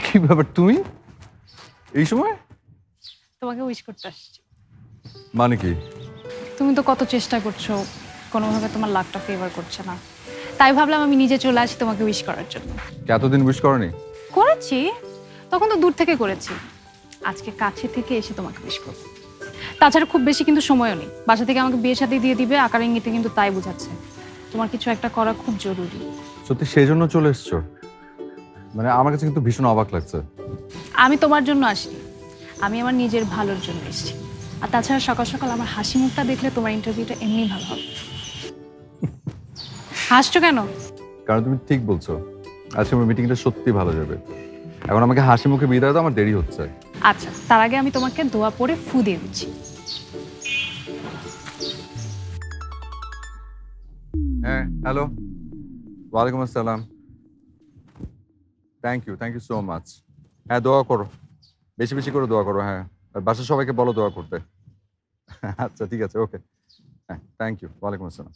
কি ব্যাপার, তুমি এই সময়? তোমাকে উইশ করতে আসছি। মানে কি? তুমি তো কত চেষ্টা করছো, কোনোভাবে তোমার লাকটা ফেভার করছে না, তাই ভাবলাম আমি নিজে চলে আসি তোমাকে উইশ করার জন্য। এতদিন উইশ করনি? করেছি, তখন তো দূর থেকে করেছি। আজকে কাছে থেকে এসে তোমাকে উইশ করবো। তাছাড়া খুব বেশি কিন্তু সময়ও নেই, বাসা থেকে আমাকে বিয়ে শাদী দিয়ে দিবে, আকার ইঙ্গিতে কিন্তু তাই বোঝাচ্ছে। তোমার কিছু একটা করা খুব জরুরি। সত্যি সেই জন্য চলে এসছো? মানে আমার কাছে কিন্তু ভীষণ অবাক লাগছে। আমি তোমার জন্য আসিনি, আমি আমার নিজের ভালোর জন্য এসেছি। আর তাছাড়া সকাল সকাল আমার হাসি মুখটা দেখলে তোমার ইন্টারভিউটা এমনি ভালো হবে। হাসছো কেন? কারণ তুমি ঠিক বলছো, আজকে আমার মিটিংটা সত্যি ভালো যাবে। এখন আমাকে হাসি মুখে বিদায় দাও, আমার দেরি হচ্ছে। আচ্ছা, তার আগে আমি তোমাকে দোয়া পড়ে ফু দিয়ে দিচ্ছি। হ্যাঁ, হ্যালো, ওয়ালাইকুম আসসালাম। Thank you so much. হ্যাঁ, দোয়া করো, বেশি বেশি করে দোয়া করো। হ্যাঁ, আর বাসার সবাইকে বলো দোয়া করতে। আচ্ছা, ঠিক আছে, ওকে। হ্যাঁ, থ্যাংক ইউ। ওয়ালাইকুম আসসালাম।